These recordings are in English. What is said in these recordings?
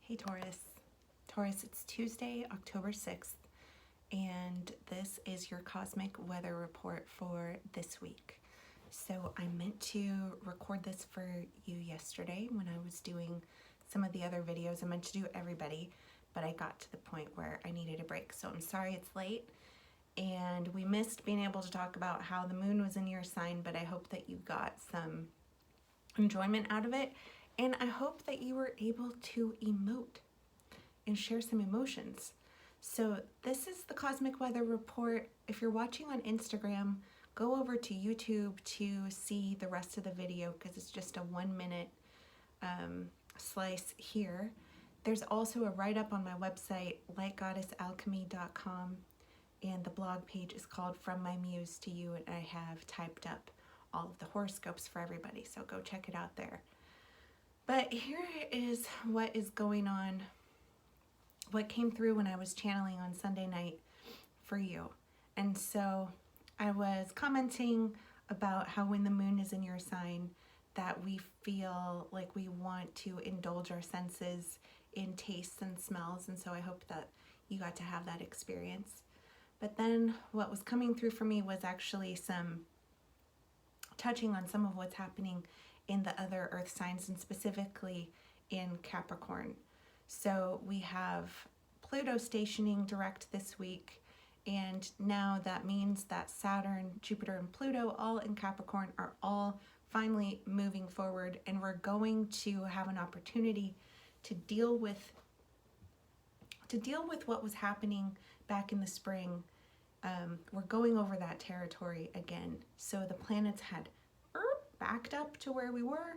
Hey Taurus. Taurus, it's Tuesday, October 6th, and this is your cosmic weather report for this week. So I meant to record this for you yesterday when I was doing some of the other videos. I meant to do everybody, but I got to the point where I needed a break. So I'm sorry it's late, and we missed being able to talk about how the moon was in your sign, but I hope that you got some enjoyment out of it. And I hope that you were able to emote and share some emotions. So this is the Cosmic Weather Report. If you're watching on Instagram, go over to YouTube to see the rest of the video because it's just a 1 minute slice here. There's also a write-up on my website, lightgoddessalchemy.com, and the blog page is called From My Muse to You, and I have typed up all of the horoscopes for everybody, so go check it out there. But here is what is going on, what came through when I was channeling on Sunday night for you. And so I was commenting about how when the moon is in your sign, that we feel like we want to indulge our senses in tastes and smells. And so I hope that you got to have that experience. But then what was coming through for me was actually some touching on some of what's happening in the other earth signs, and specifically in Capricorn. So we have Pluto stationing direct this week, and now that means that Saturn, Jupiter, and Pluto, all in Capricorn, are all finally moving forward, and we're going to have an opportunity to deal with what was happening back in the spring. We're going over that territory again. So the planets had backed up to where we were,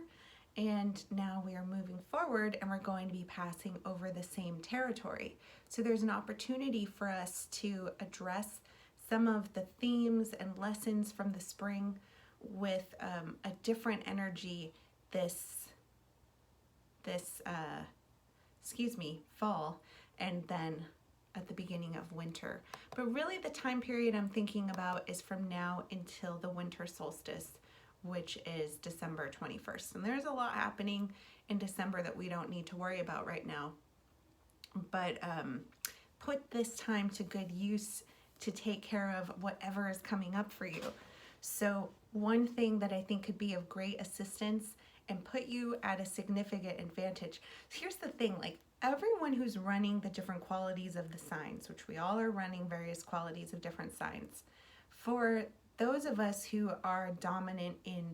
and now we are moving forward and we're going to be passing over the same territory. So there's an opportunity for us to address some of the themes and lessons from the spring with a different energy this fall, and then at the beginning of winter. But really the time period I'm thinking about is from now until the winter solstice, which is December 21st. And there's a lot happening in December that we don't need to worry about right now. But put this time to good use to take care of whatever is coming up for you. So one thing that I think could be of great assistance and put you at a significant advantage. Here's the thing, like everyone who's running the different qualities of the signs, which we all are running various qualities of different signs. For those of us who are dominant in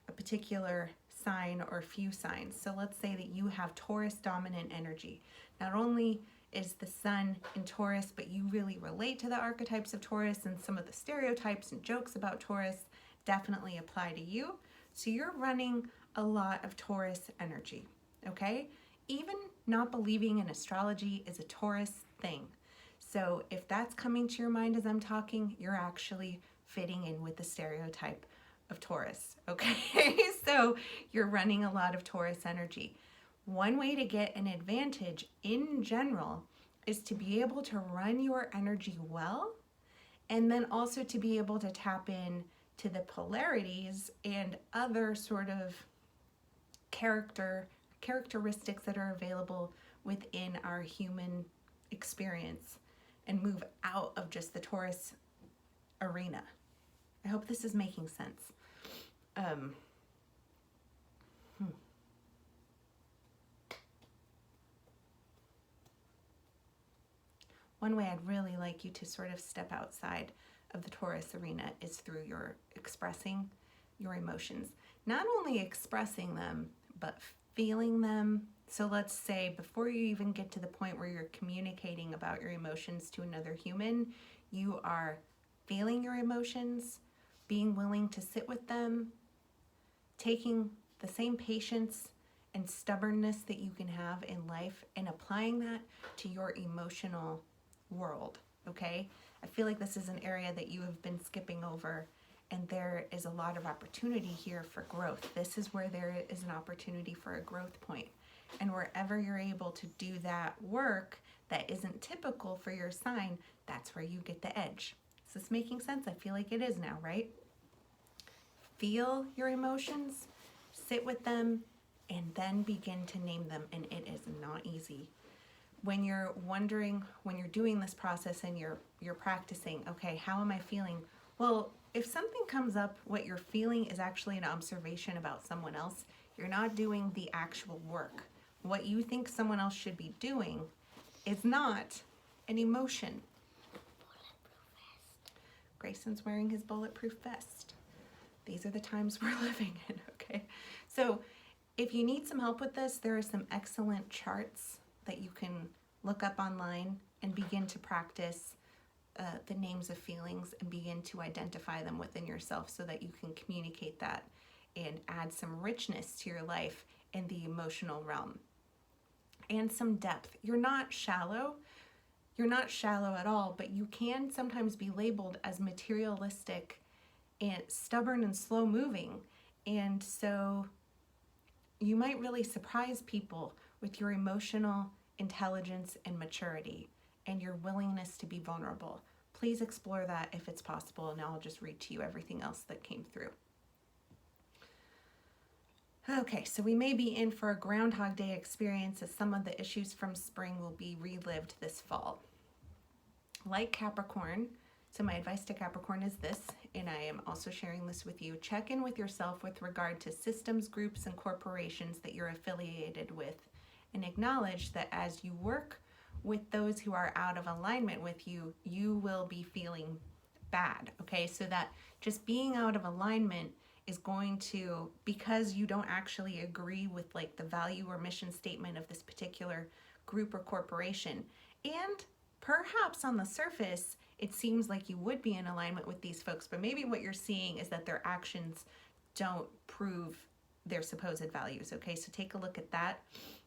a particular sign or few signs, so let's say that you have Taurus dominant energy. Not only is the sun in Taurus, but you really relate to the archetypes of Taurus, and some of the stereotypes and jokes about Taurus definitely apply to you. So you're running a lot of Taurus energy, okay? Even not believing in astrology is a Taurus thing. So if that's coming to your mind as I'm talking, you're actually fitting in with the stereotype of Taurus, okay? So you're running a lot of Taurus energy. One way to get an advantage in general is to be able to run your energy well, and then also to be able to tap in to the polarities and other sort of characteristics that are available within our human experience and move out of just the Taurus arena. I hope this is making sense. One way I'd really like you to sort of step outside of the Taurus arena is through your expressing your emotions. Not only expressing them, but feeling them. So let's say before you even get to the point where you're communicating about your emotions to another human, you are feeling your emotions, being willing to sit with them, taking the same patience and stubbornness that you can have in life and applying that to your emotional world, okay? I feel like this is an area that you have been skipping over, and there is a lot of opportunity here for growth. This is where there is an opportunity for a growth point. And wherever you're able to do that work that isn't typical for your sign, that's where you get the edge. Is this making sense? I feel like it is now, right? Feel your emotions, sit with them, and then begin to name them. And it is not easy. when you're wondering, when you're doing this process and you're practicing, okay, how am I feeling? Well, if something comes up, what you're feeling is actually an observation about someone else. You're not doing the actual work. What you think someone else should be doing is not an emotion. Grayson's wearing his bulletproof vest. These are the times we're living in, okay? So if you need some help with this, there are some excellent charts that you can look up online and begin to practice the names of feelings and begin to identify them within yourself so that you can communicate that and add some richness to your life in the emotional realm and some depth. You're not shallow at all, but you can sometimes be labeled as materialistic and stubborn and slow moving. And so you might really surprise people with your emotional intelligence and maturity and your willingness to be vulnerable. Please explore that if it's possible, and I'll just read to you everything else that came through. Okay, so we may be in for a Groundhog Day experience as some of the issues from spring will be relived this fall. Like Capricorn, so my advice to Capricorn is this, and I am also sharing this with you. Check in with yourself with regard to systems, groups, and corporations that you're affiliated with, and acknowledge that as you work with those who are out of alignment with you, you will be feeling bad, okay? So that just being out of alignment is going to, because you don't actually agree with like the value or mission statement of this particular group or corporation, and perhaps on the surface, it seems like you would be in alignment with these folks, but maybe what you're seeing is that their actions don't prove their supposed values, okay? So take a look at that.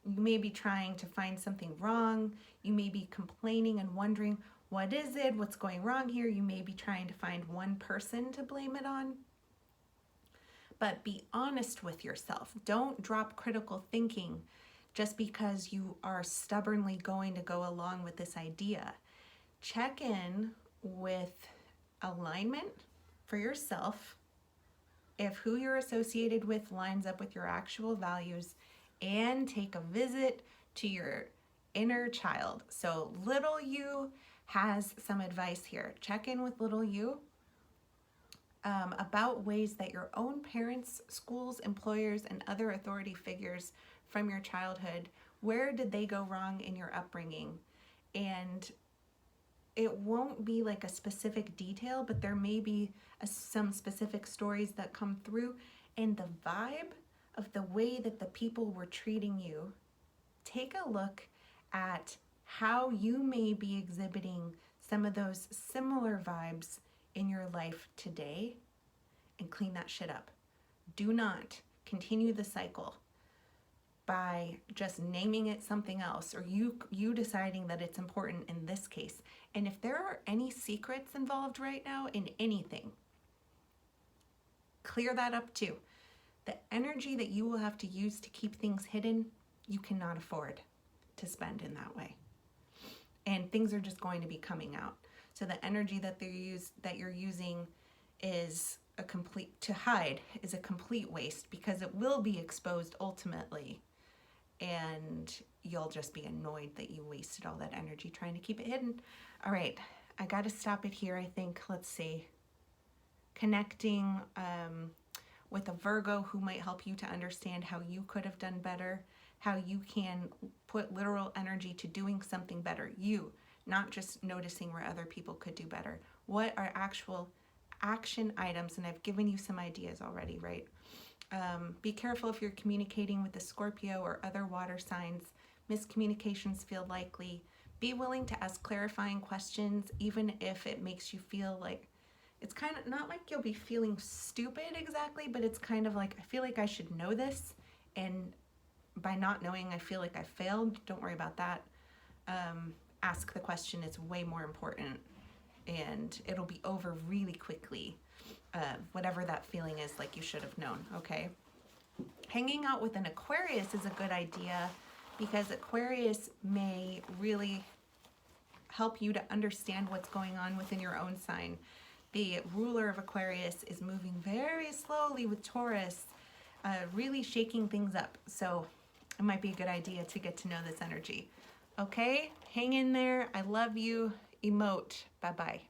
You may be trying to find something wrong. You may be complaining and wondering, what is it? What's going wrong here? You may be trying to find one person to blame it on. But be honest with yourself. Don't drop critical thinking just because you are stubbornly going to go along with this idea. Check in with alignment for yourself. If who you're associated with lines up with your actual values, and take a visit to your inner child. So little you has some advice here. Check in with little you about ways that your own parents, schools, employers, and other authority figures from your childhood, where did they go wrong in your upbringing? And it won't be like a specific detail, but there may be some specific stories that come through, and the vibe of the way that the people were treating you. Take a look at how you may be exhibiting some of those similar vibes in your life today and clean that shit up. Do not continue the cycle by just naming it something else, or you deciding that it's important in this case. And if there are any secrets involved right now in anything, clear that up too. The energy that you will have to use to keep things hidden, you cannot afford to spend in that way. And things are just going to be coming out. So the energy that you're using is to hide is a complete waste, because it will be exposed ultimately. And you'll just be annoyed that you wasted all that energy trying to keep it hidden. All right, I got to stop it here, I think. Let's see. Connecting with a Virgo who might help you to understand how you could have done better, how you can put literal energy to doing something better. You, not just noticing where other people could do better. What are actual action items? And I've given you some ideas already, right? Be careful if you're communicating with a Scorpio or other water signs. Miscommunications feel likely. Be willing to ask clarifying questions, even if it makes you feel like, it's kind of not like you'll be feeling stupid exactly, but it's kind of like, I feel like I should know this, and by not knowing, I feel like I failed. Don't worry about that. Ask the question. It's way more important, and it'll be over really quickly. Whatever that feeling is, like you should have known, okay? Hanging out with an Aquarius is a good idea, because Aquarius may really help you to understand what's going on within your own sign. The ruler of Aquarius is moving very slowly with Taurus, really shaking things up. So it might be a good idea to get to know this energy. Okay? Hang in there. I love you. Emote. Bye-bye.